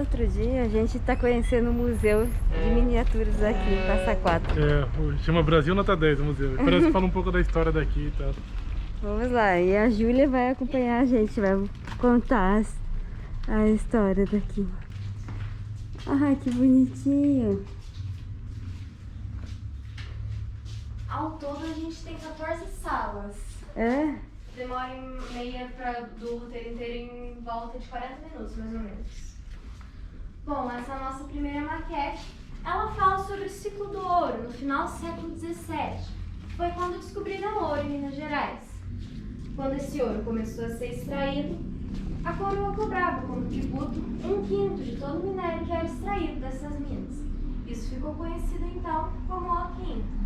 outro dia, a gente está conhecendo o museu de miniaturas aqui em Passa Quatro. Chama Brasil Nota 10 o museu. Parece que fala um pouco da história daqui e tal. Vamos lá, e a Júlia vai acompanhar a gente, vai contar a história daqui. Ah, que bonitinho! Ao todo a gente tem 14 salas. É? Demora em média do roteiro inteiro em volta de 40 minutos, mais ou menos. Bom, essa nossa primeira maquete, ela fala sobre o ciclo do ouro no final do século XVII. Foi quando descobriram ouro em Minas Gerais. Quando esse ouro começou a ser extraído, a coroa cobrava como tributo 1/5 de todo o minério que era extraído dessas minas. Isso ficou conhecido então como o quinto.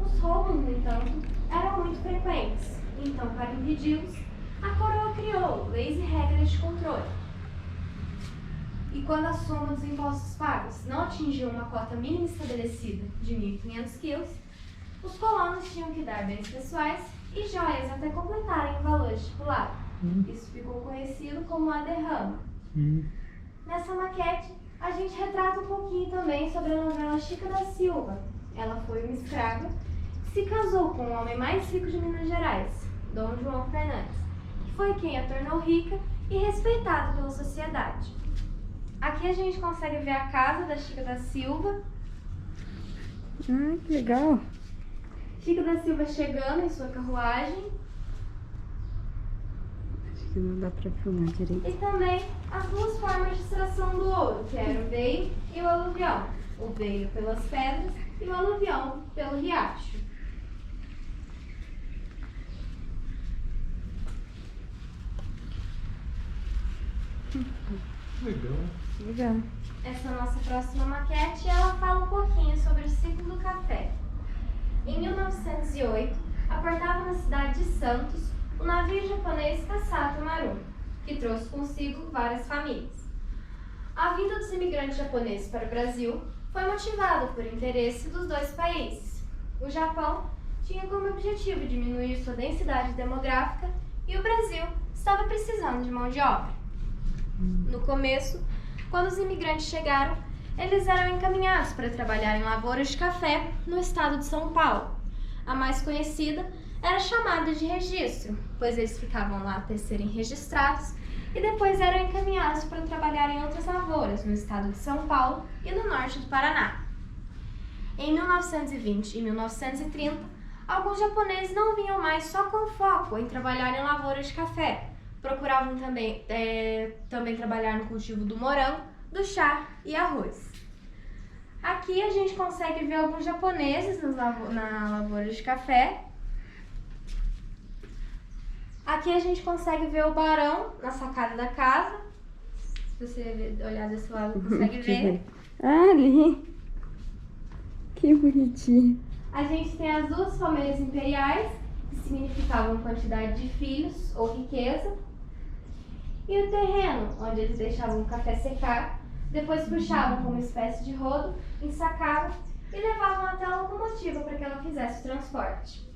Os roubos, no entanto, eram muito frequentes. Então, para impedi-los, a coroa criou leis e regras de controle. E quando a soma dos impostos pagos não atingiu uma cota mínima estabelecida de 1.500 quilos, os colonos tinham que dar bens pessoais e joias até completarem o valor estipulado. Isso ficou conhecido como a derrama. Nessa maquete, a gente retrata um pouquinho também sobre a novela Chica da Silva. Ela foi uma escrava que se casou com o homem mais rico de Minas Gerais, Dom João Fernandes, que foi quem a tornou rica e respeitada pela sociedade. Aqui a gente consegue ver a casa da Chica da Silva. Ah, que legal! Chica da Silva chegando em sua carruagem. Acho que não dá pra filmar direito. E também as duas formas de extração do ouro, que era o veio e o aluvião. O veio pelas pedras e o aluvião pelo riacho. Legal. Essa nossa próxima maquete, ela fala um pouquinho sobre o ciclo do café. Em 1908, aportava na cidade de Santos o navio japonês Kasato Maru, que trouxe consigo várias famílias. A vinda dos imigrantes japoneses para o Brasil foi motivada por interesse dos dois países. O Japão tinha como objetivo diminuir sua densidade demográfica e o Brasil estava precisando de mão de obra. No começo, quando os imigrantes chegaram, eles eram encaminhados para trabalhar em lavouras de café no estado de São Paulo. A mais conhecida era chamada de registro, pois eles ficavam lá até serem registrados e depois eram encaminhados para trabalhar em outras lavouras no estado de São Paulo e no norte do Paraná. Em 1920 e 1930, alguns japoneses não vinham mais só com foco em trabalhar em lavouras de café. Procuravam também trabalhar no cultivo do morango, do chá e arroz. Aqui a gente consegue ver alguns japoneses na lavoura de café. Aqui a gente consegue ver o barão na sacada da casa. Se você olhar desse lado, consegue ver. Ah, ali! Que bonitinho! A gente tem as duas famílias imperiais, que significavam quantidade de filhos ou riqueza. E o terreno, onde eles deixavam o café secar, depois puxavam com uma espécie de rodo, ensacavam e levavam até a locomotiva para que ela fizesse o transporte.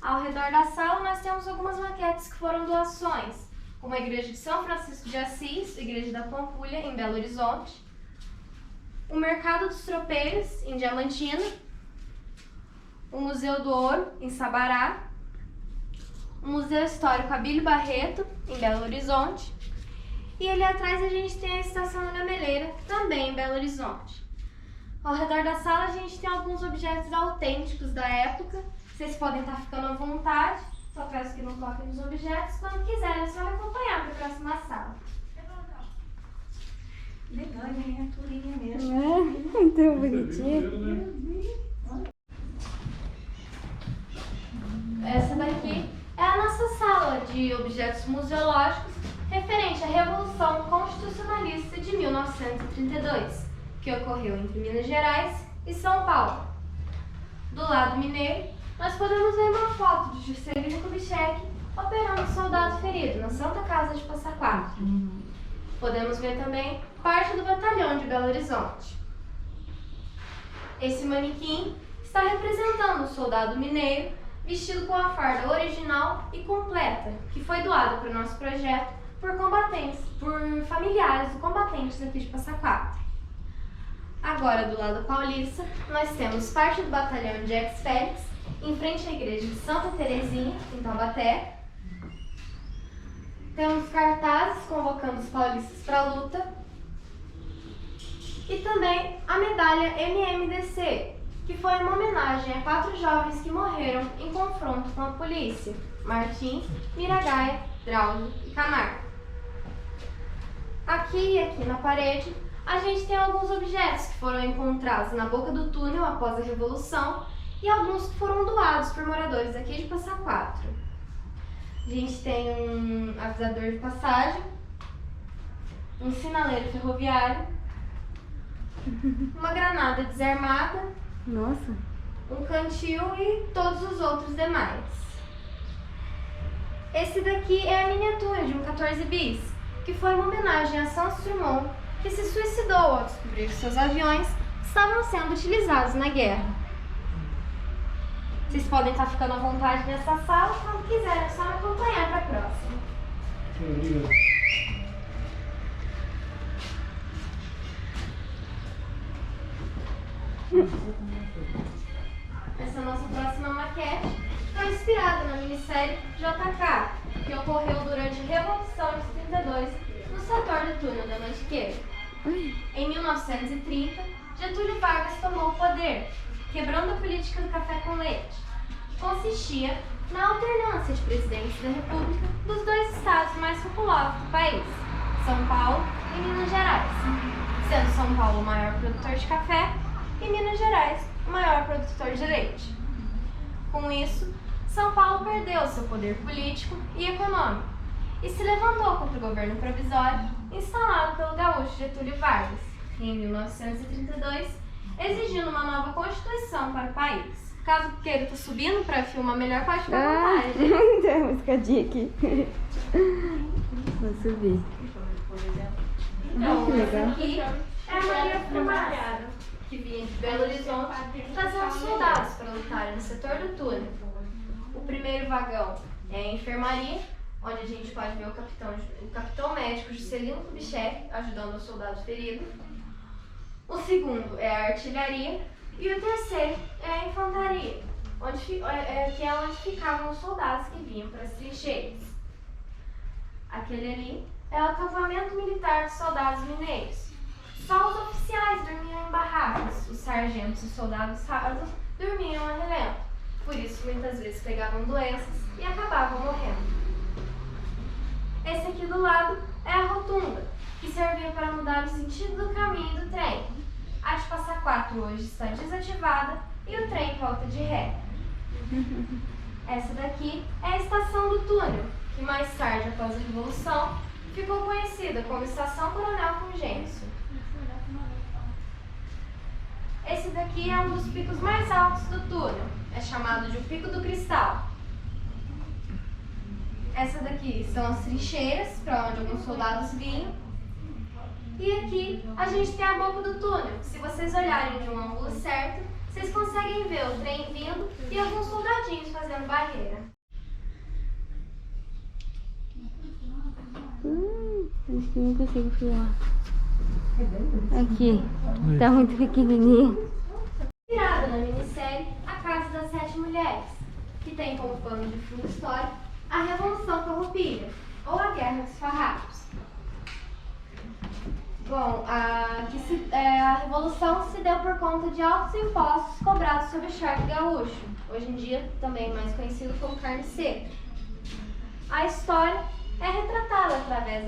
Ao redor da sala nós temos algumas maquetes que foram doações, como a Igreja de São Francisco de Assis, Igreja da Pampulha, em Belo Horizonte, o Mercado dos Tropeiros, em Diamantina, o Museu do Ouro, em Sabará, o Museu Histórico Abílio Barreto, em Belo Horizonte, e ali atrás a gente tem a Estação da Gameleira, também em Belo Horizonte. Ao redor da sala a gente tem alguns objetos autênticos da época. Vocês podem estar ficando à vontade, só peço que não toquem nos objetos. Quando quiserem, é só me acompanhar para a próxima sala. Legal, é miniaturinha mesmo. Não é? Muito bonitinho. Essa daqui é a nossa sala de objetos museológicos referente à Revolução Constitucionalista de 1932, que ocorreu entre Minas Gerais e São Paulo. Do lado mineiro, nós podemos ver uma foto de Juscelino Kubitschek operando um soldado ferido na Santa Casa de Passa Quatro. Podemos ver também parte do batalhão de Belo Horizonte. Esse manequim está representando um soldado mineiro vestido com a farda original e completa, que foi doada para o nosso projeto por familiares de combatentes aqui de Passa Quatro. Agora, do lado paulista, nós temos parte do batalhão Jax Félix, em frente à igreja de Santa Terezinha, em Taubaté. Temos cartazes convocando os paulistas para a luta. E também a medalha MMDC, que foi uma homenagem a 4 jovens que morreram em confronto com a polícia: Martins, Miragaia, Drauzio e Camargo. Aqui e aqui na parede, a gente tem alguns objetos que foram encontrados na boca do túnel após a Revolução e alguns que foram doados por moradores aqui de Passa Quatro. A gente tem um avisador de passagem, um sinaleiro ferroviário, uma granada desarmada, Nossa. um cantil e todos os outros demais. Esse daqui é a miniatura de um 14 bis, que foi uma homenagem a Santos Dumont, que se suicidou ao descobrir que seus aviões estavam sendo utilizados na guerra. Vocês podem estar ficando à vontade nessa sala, quando quiserem, é só me acompanhar para a próxima. Obrigado. Essa nossa próxima maquete foi inspirada na minissérie JK, que ocorreu durante a Revolução de 32 no setor do túnel da Mantiqueira. Em 1930, Getúlio Vargas tomou o poder, quebrando a política do café com leite, que consistia na alternância de presidentes da República dos 2 estados mais populosos do país, São Paulo e Minas Gerais, sendo São Paulo o maior produtor de café e Minas Gerais o maior produtor de leite. Com isso, São Paulo perdeu seu poder político e econômico e se levantou contra o governo provisório instalado pelo gaúcho Getúlio Vargas, em 1932, exigindo uma nova Constituição para o país. Caso queira estar subindo para filmar melhor, pode ficar à vontade. Tem uma escadinha aqui. Vou subir. Então, que essa legal. aqui é a Maria Fumaça, que vinha de Belo Horizonte trazendo soldados para lutarem no setor do túnel. O primeiro vagão é a enfermaria, onde a gente pode ver o capitão médico Juscelino Kubitschek ajudando os soldados feridos. O segundo é a artilharia e o terceiro é a infantaria, que é onde ficavam os soldados que vinham para as trincheiras. Aquele ali é o acampamento militar de soldados mineiros. Só os oficiais dormiam em barracas, os sargentos e soldados rasos dormiam a relento. Por isso, muitas vezes pegavam doenças e acabavam morrendo. Esse aqui do lado é a rotunda, que servia para mudar o sentido do caminho do trem. A de Passa Quatro hoje está desativada e o trem volta de ré. Essa daqui é a estação do túnel, que mais tarde, após a Revolução, ficou conhecida como Estação Coronel Fulgêncio. Esse daqui é um dos picos mais altos do túnel, é chamado de o Pico do Cristal. Essa daqui são as trincheiras, para onde alguns soldados vinham. E aqui a gente tem a boca do túnel. Se vocês olharem de um ângulo certo, vocês conseguem ver o trem vindo e alguns soldadinhos fazendo barreira. Acho que não consigo filmar. Aqui. Tá muito pequenininho. Inspirada na minissérie A Casa das 7 Mulheres, que tem como pano de fundo histórico a Revolução Farroupilha, ou a Guerra dos Farrapos. Bom, a Revolução se deu por conta de altos impostos cobrados sobre o charque gaúcho, hoje em dia também mais conhecido como carne seca. A história é retratada através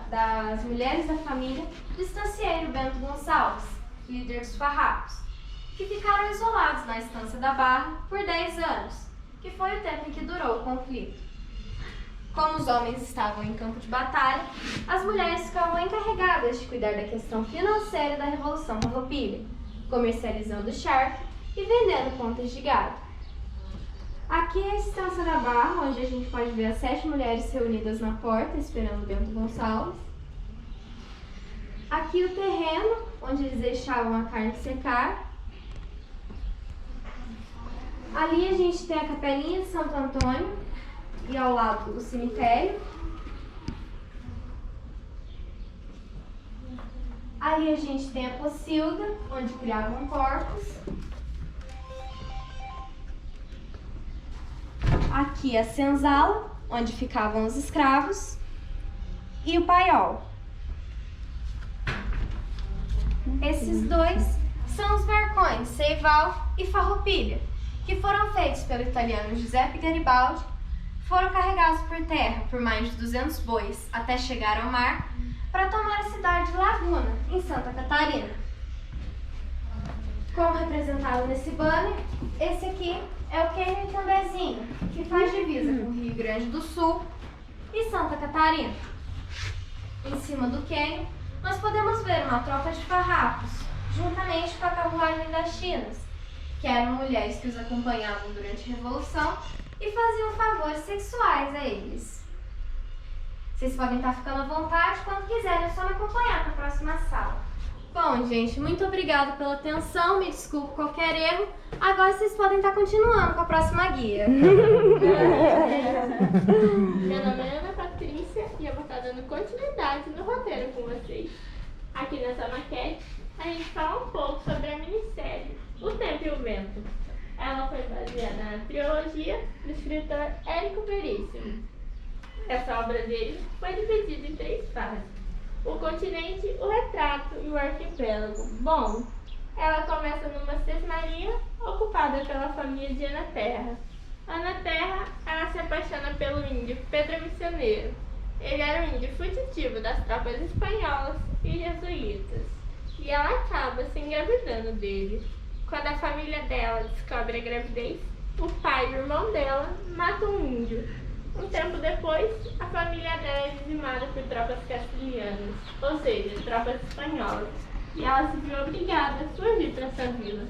das mulheres da família do estancieiro Bento Gonçalves, líder dos farrapos, que ficaram isolados na Estância da Barra por 10 anos, que foi o tempo em que durou o conflito. Como os homens estavam em campo de batalha, as mulheres ficavam encarregadas de cuidar da questão financeira da Revolução Farroupilha, comercializando o charque e vendendo pontas de gado. Aqui é a Estância da Barra, onde a gente pode ver as 7 mulheres reunidas na porta, esperando Bento Gonçalves. Aqui o terreno, onde eles deixavam a carne secar. Ali a gente tem a capelinha de Santo Antônio e ao lado o cemitério. Ali a gente tem a pocilga, onde criavam porcos. Aqui a senzala, onde ficavam os escravos. E o paiol. Esses dois são os barcões Seival e Farroupilha, que foram feitos pelo italiano Giuseppe Garibaldi, foram carregados por terra por mais de 200 bois até chegar ao mar para tomar a cidade de Laguna, em Santa Catarina. Como representado nesse banner, esse aqui é o cânion Cambezinho, que faz divisa com o Rio Grande do Sul e Santa Catarina. Em cima do cânion, nós podemos ver uma tropa de farrapos, juntamente com a carruagem das Chinas, que eram mulheres que os acompanhavam durante a Revolução e faziam favores sexuais a eles. Vocês podem estar ficando à vontade quando quiserem, é só me acompanhar para a próxima sala. Bom, gente, muito obrigada pela atenção, me desculpe qualquer erro. Agora vocês podem estar continuando com a próxima guia. Meu nome é Ana Patrícia e eu vou estar dando continuidade no roteiro com vocês. Aqui nessa maquete, a gente fala um pouco sobre a minissérie O Tempo e o Vento. Ela foi baseada na trilogia do escritor Érico Veríssimo. Essa obra dele foi dividida em 3 fases: o continente, o retrato e o arquipélago. Bom, ela começa numa sesmaria ocupada pela família de Ana Terra. Ana Terra, ela se apaixona pelo índio Pedro Missioneiro. Ele era um índio fugitivo das tropas espanholas e jesuítas. E ela acaba se engravidando dele. Quando a família dela descobre a gravidez, o pai e o irmão dela matam um índio. Um tempo depois, a família dela é dizimada por tropas castilhanas, ou seja, tropas espanholas. E ela se viu obrigada a fugir para essa vila,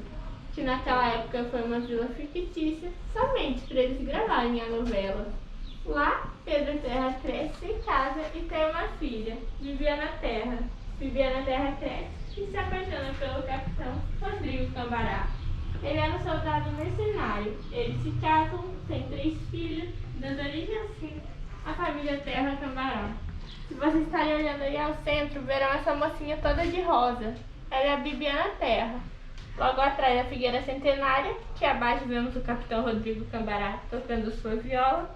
que naquela época foi uma vila fictícia, somente para eles gravarem a novela. Lá, Pedro Terra cresce, se casa e tem uma filha, Viviana Terra. Viviana Terra cresce e se apaixona pelo capitão Rodrigo Cambará. Ele era um soldado mercenário. Eles se casam, têm 3 filhos, dando origem assim à família Terra Cambará. Se vocês estarem olhando aí ao centro, verão essa mocinha toda de rosa. Ela é a Bibiana Terra. Logo atrás a figueira centenária, que abaixo vemos o capitão Rodrigo Cambará tocando sua viola.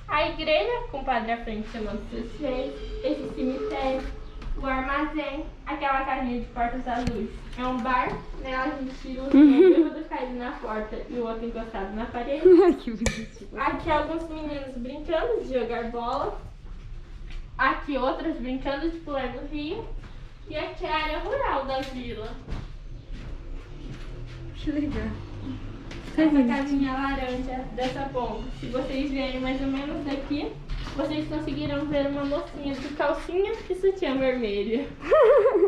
A igreja, com o padre à frente chamando seus fiéis. Esse cemitério, o armazém, aquela casinha de portas azuis. É um bar, nela a gente tira um bêbado caído na porta e o outro encostado na parede. Que bonitinho. Aqui alguns meninos brincando de jogar bola. Aqui outros brincando de pular no rio. E aqui é a área rural da vila. Que legal. Essa casinha laranja dessa ponta. Se vocês verem mais ou menos daqui, vocês conseguiram ver uma mocinha de calcinha e sutiã vermelho.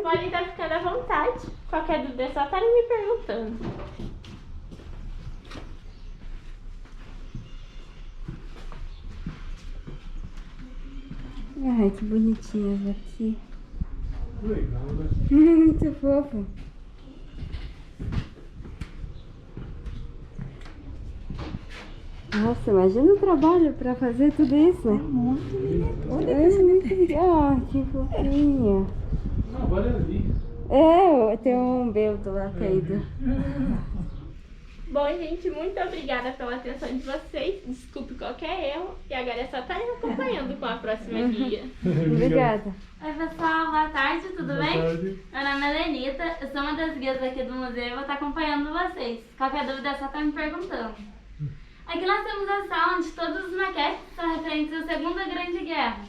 Podem estar ficando à vontade. Qualquer dúvida é só estarem me perguntando. Ai, que bonitinhas aqui. Legal, né? Muito fofo. Nossa, imagina o trabalho pra fazer tudo isso. É muito legal, que fofinha. Ah, olha ali. É, tem um bêbado lá caído. Bom, gente, muito obrigada pela atenção de vocês. Desculpe qualquer erro. E agora é só estarem acompanhando com a próxima guia. Obrigada. Oi pessoal, boa tarde, tudo Boa bem? tarde. Meu nome é Lenita, eu sou uma das guias aqui do museu e vou estar acompanhando vocês. Qualquer dúvida é só estar me perguntando. Aqui nós temos a sala onde todos os maquetes são referentes à Segunda Grande Guerra.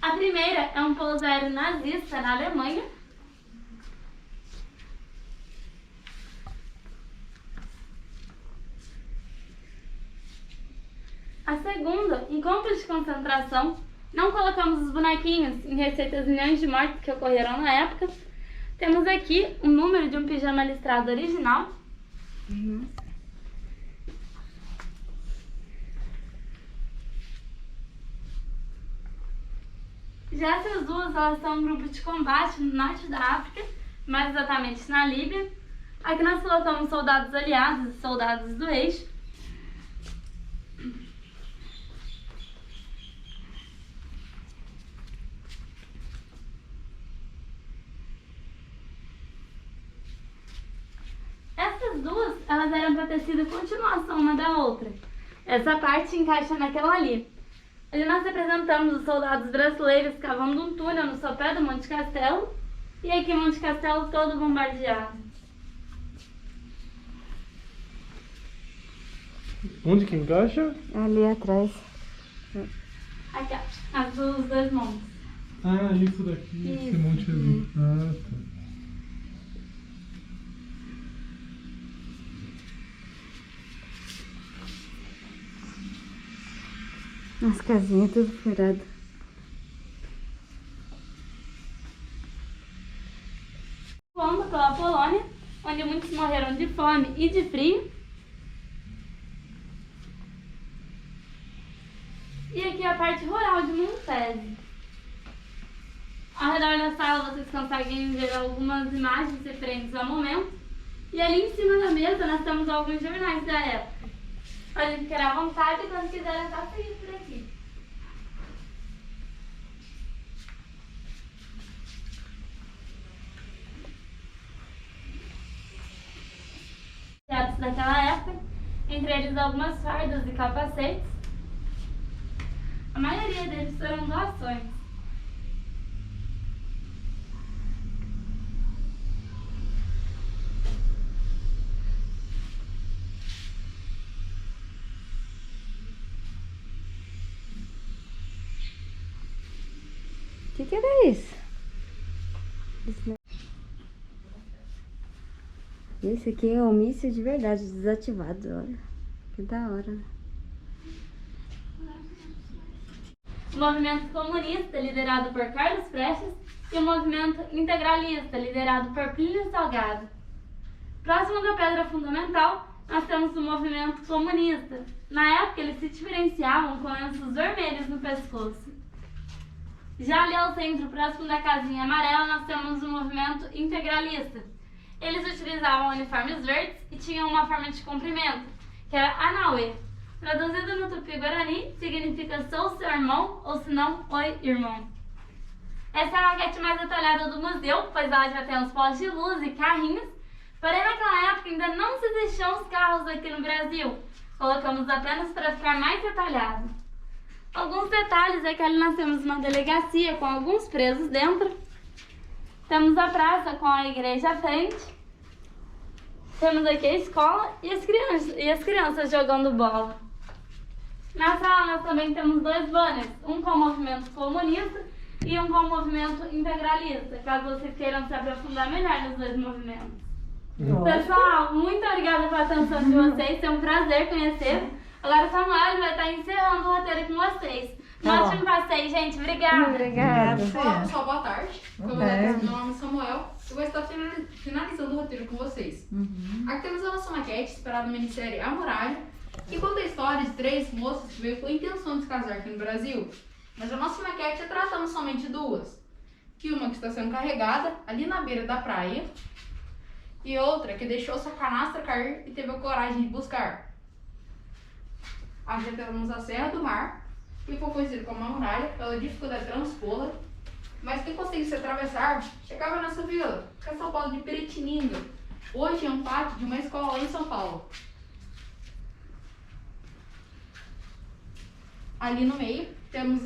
A primeira é um pouso aéreo nazista na Alemanha. A segunda, em campos de concentração. Não colocamos os bonequinhos em receitas milhões de mortes que ocorreram na época. Temos aqui o número de um pijama listrado original. Já essas duas, elas são um grupo de combate no norte da África, mais exatamente na Líbia. Aqui nós colocamos soldados aliados e soldados do eixo. elas eram para ter sido continuação uma da outra. Essa parte encaixa naquela ali. Ali nós apresentamos os soldados brasileiros cavando um túnel no sopé do Monte Castelo, e aqui Monte Castelo todo bombardeado. Onde que encaixa? Ali atrás. Aqui, ó, os dois montes. Ah, isso daqui, esse monte ali. Ah, tá. As casinhas tudo furadas. Voando pela Polônia, onde muitos morreram de fome e de frio. E aqui a parte rural de Montese. Ao redor da sala vocês conseguem ver algumas imagens referentes ao momento. E ali em cima da mesa nós temos alguns jornais da época. Podem ficar à vontade quando quiserem só seguir por aqui. Objetos daquela época, entre eles algumas fardas e capacetes. A maioria deles foram doações. O que era isso? Esse aqui é um míssil de verdade, desativado, olha. Que da hora, né? O movimento comunista, liderado por Carlos Prestes, e o movimento integralista, liderado por Plínio Salgado. Próximo da pedra fundamental, nós temos o movimento comunista. Na época, eles se diferenciavam com lenços vermelhos no pescoço. Já ali ao centro, próximo da casinha amarela, nós temos o movimento integralista. Eles utilizavam uniformes verdes e tinham uma forma de cumprimento, que era Anauê. Traduzido no Tupi-Guarani, significa sou seu irmão, ou se não, oi, irmão. Essa é a maquete mais detalhada do museu, pois ela já tem os postes de luz e carrinhos. Porém, naquela época ainda não se existiam os carros aqui no Brasil. Colocamos apenas para ficar mais detalhado. Alguns detalhes é que ali nós temos uma delegacia com alguns presos dentro. Temos a praça com a igreja à frente. Temos aqui a escola e as crianças jogando bola. Na sala nós também temos dois banners, um com o movimento comunista e um com o movimento integralista, caso vocês queiram se aprofundar melhor nos dois movimentos. Pessoal, muito obrigada pela atenção de vocês, foi um prazer conhecer. Agora o Samuel vai estar encerrando o roteiro com vocês. Um ótimo passeio, gente. Obrigada. Obrigada. Olá, pessoal, boa tarde. Meu nome é Samuel. Eu vou estar finalizando o roteiro com vocês. Aqui temos a nossa maquete, inspirada na minissérie A Muralha, que conta a história de 3 moças que veio com a intenção de se casar aqui no Brasil. Mas a nossa maquete tratamos somente de 2. Que uma que está sendo carregada ali na beira da praia e outra que deixou sua canastra cair e teve a coragem de buscar. Aqui já temos a Serra do Mar, que foi conhecida como a muralha pela dificuldade de transpô-la, mas quem conseguisse atravessar chegava nessa vila, que é São Paulo de Piritininga. Hoje é um pátio de uma escola lá em São Paulo. Ali no meio temos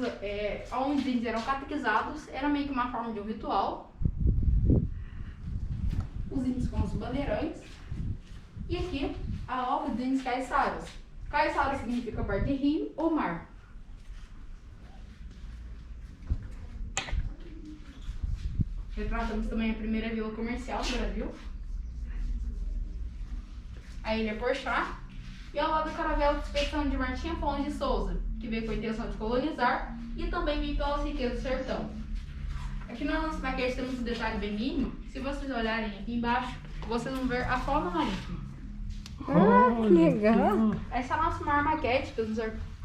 onde eles eram catequizados, era meio que uma forma de um ritual. Os índios com os bandeirantes. E aqui a obra dos índios caiçaras. Caiçara significa parte de rio ou mar. Retratamos também a primeira vila comercial do Brasil, a Ilha Porchá, e ao lado da caravela de expedição de Martim Afonso de Souza, que veio com a intenção de colonizar e também veio pelas riquezas do sertão. Aqui na nossa maquete temos um detalhe bem mínimo. Se vocês olharem aqui embaixo, vocês vão ver a fauna marítima. Ah, que legal. Essa é a nossa maior maquete,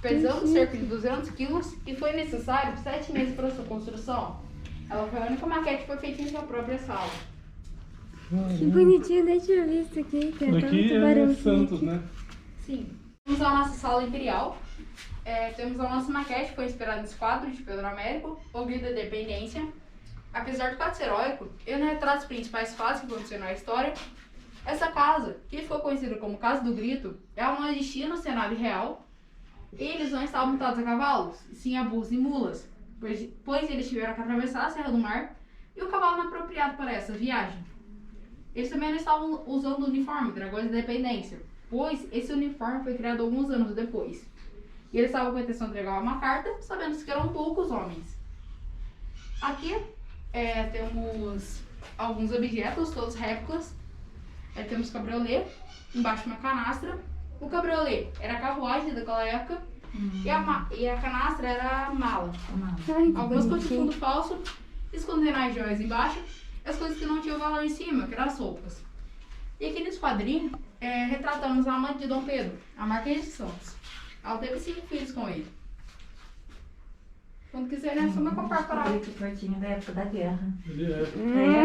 pesando cerca de 200 quilos e foi necessário 7 meses para sua construção. Ela foi a única maquete que foi feita em sua própria sala. Que bonitinho, deixa eu ver isso aqui. Que Daqui é Santos, né? Sim. Temos a nossa sala imperial. Temos a nossa maquete, que foi inspirada nesse quadro de Pedro Américo, O Grito da Independência. Apesar do quadro ser heróico, ele não retrata os principais fatos que aconteceram na história. Essa casa, que ficou conhecida como Casa do Grito, ela não existia no cenário real. Eles não estavam montados a cavalos, sim a burros e mulas, pois eles tiveram que atravessar a Serra do Mar e o cavalo não é apropriado para essa viagem. Eles também não estavam usando o uniforme Dragões da Independência, pois esse uniforme foi criado alguns anos depois. E eles estavam com a intenção de entregar uma carta, sabendo que eram poucos homens. Aqui temos alguns objetos, todos réplicas. Temos cabriolê, embaixo uma canastra. O cabriolê era a carruagem daquela época e a canastra era a mala. Ai, que Algumas coisas de bonitinho. fundo falso, escondendo as joias embaixo, e as coisas que não tinham valor em cima, que eram as roupas. E aqui nesse quadrinho, retratamos a amante de Dom Pedro, a Marquesa de Santos. Ela teve 5 filhos com ele. Quando quiser, né? Só me comprar para Descobri que o quartinho da época da guerra. Ele é.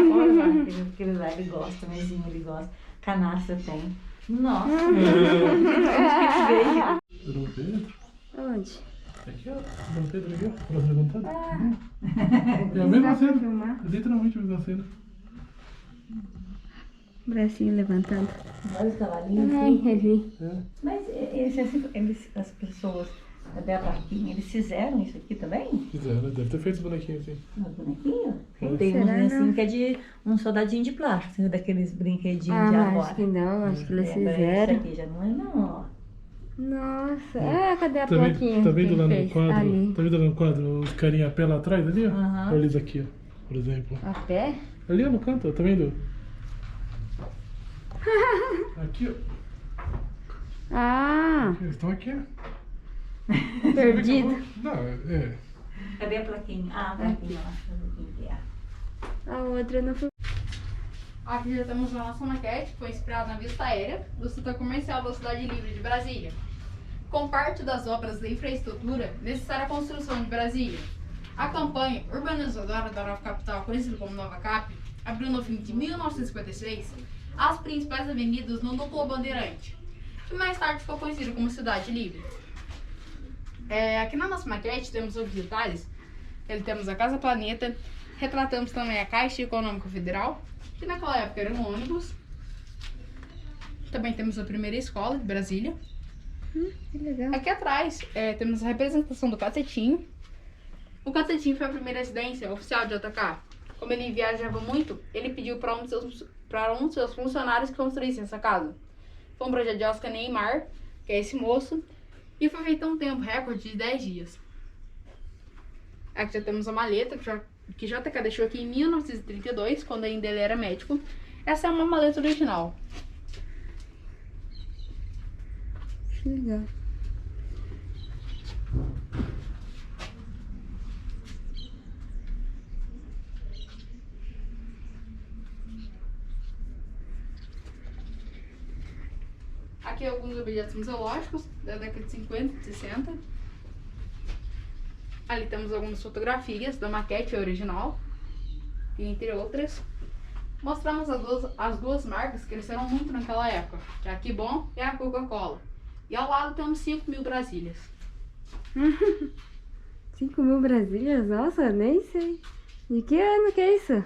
Olha lá, aquele lá ele gosta, mesinho ele gosta. Canastra tem. Nossa, onde que ele veio? Dom Pedro? Onde? Aqui, ó. Dom Pedro aqui, ó. Braço levantado. É a Dá mesma pra cena. filmar? Literalmente a mesma cena. Bracinho levantado. Olha os cavalinhos Ai, assim. revi. É. Mas as pessoas da plaquinha, eles fizeram isso aqui também? Fizeram, né? Deve ter feito os bonequinhos assim. Uma bonequinha? Não, Tem será, uns assim não? que é de um soldadinho de plástico, daqueles brinquedinhos de Ah, agora. acho que não, acho que eles Agora esse fizeram. aqui já não é não, ó. Nossa, cadê a Tá plaquinha? vendo, tá vendo Quem lá no fez? quadro? Ali. Tá vendo lá no quadro os carinha a pé lá atrás ali, ó? Aham. Olha eles aqui, ó. Por exemplo. A pé? Ali ó, no canto, ó, tá vendo? Aqui, ó. Ah, Eles estão aqui, ó. perdido. Não, é. Cadê a plaquinha? Ah, a plaquinha lá. Deixa eu ver quem que é. A outra não foi. Aqui já temos a nossa maquete, que foi inspirada na vista aérea do setor comercial da Cidade Livre de Brasília. Com parte das obras da infraestrutura necessária à construção de Brasília. A campanha urbanizadora da nova capital, conhecida como Nova Cap, abriu no fim de 1956 as principais avenidas no núcleo Bandeirante, que mais tarde ficou conhecido como Cidade Livre. Aqui na nossa maquete temos outros detalhes. Temos a Casa Planeta, retratamos também a Caixa Econômica Federal, que naquela época era um ônibus. Também temos a primeira escola de Brasília. Que legal. Aqui atrás temos a representação do Cacetinho. O Cacetinho foi a primeira residência oficial de JK. Como ele viajava muito, ele pediu para um de seus funcionários que construíssem essa casa. Foi um projeto de Oscar Neymar, que é esse moço, e foi feito em um tempo recorde de 10 dias. Aqui já temos a maleta, que JK deixou aqui em 1932, quando ainda ele era médico. Essa é uma maleta original. Que legal. Aqui alguns objetos museológicos da década de 50 e 60. Ali temos algumas fotografias da maquete original, e entre outras. Mostramos as duas marcas que cresceram muito naquela época, que é a Kibon e a Coca-Cola. E ao lado temos 5.000 Brasílias. 5.000 Brasílias? Nossa, nem sei. De que ano que é isso?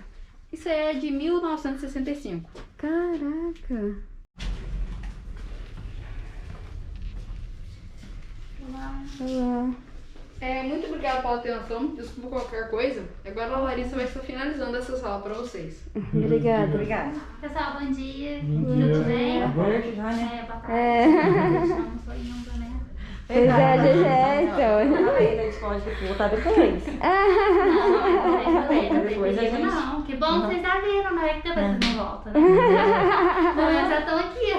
Isso é de 1965. Caraca. Olá. Muito obrigada pela atenção. Desculpa qualquer coisa. Agora a Larissa vai estar finalizando essa sala para vocês. Obrigada. Obrigada. Pessoal, bom dia. Bom dia. Tudo bem? Agora já, né? Boa tarde. Não sou ainda, né? Pois é, então. Ah, ele pode voltar depois. Depois a gente- não. Que bom que vocês já viram, né? Que depois vocês não voltam, né? Bom, eu já estou aqui.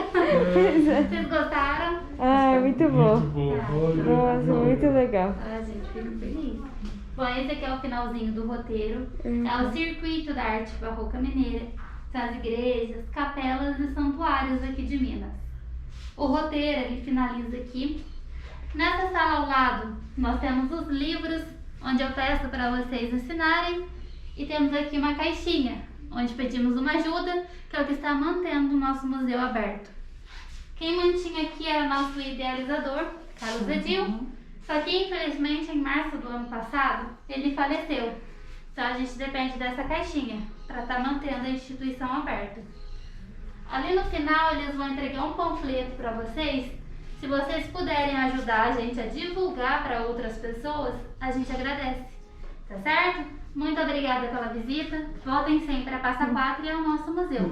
Vocês gostaram? Ai, muito bom. Muito bom. Olha. Nossa, muito legal. Ah, gente, fico feliz. Bom, esse aqui é o finalzinho do roteiro. É o circuito da arte barroca mineira. São as igrejas, capelas e santuários aqui de Minas. O roteiro, ele finaliza aqui. Nessa sala ao lado, nós temos os livros, onde eu peço para vocês assinarem. E temos aqui uma caixinha, onde pedimos uma ajuda, que é o que está mantendo o nosso museu aberto. Quem mantinha aqui era o nosso idealizador, Carlos Edil. Só que, infelizmente, em março do ano passado, ele faleceu. Então a gente depende dessa caixinha para estar mantendo a instituição aberta. Ali no final eles vão entregar um panfleto para vocês. Se vocês puderem ajudar a gente a divulgar para outras pessoas, a gente agradece. Tá certo? Muito obrigada pela visita. Voltem sempre a Passa Quatro e ao nosso museu.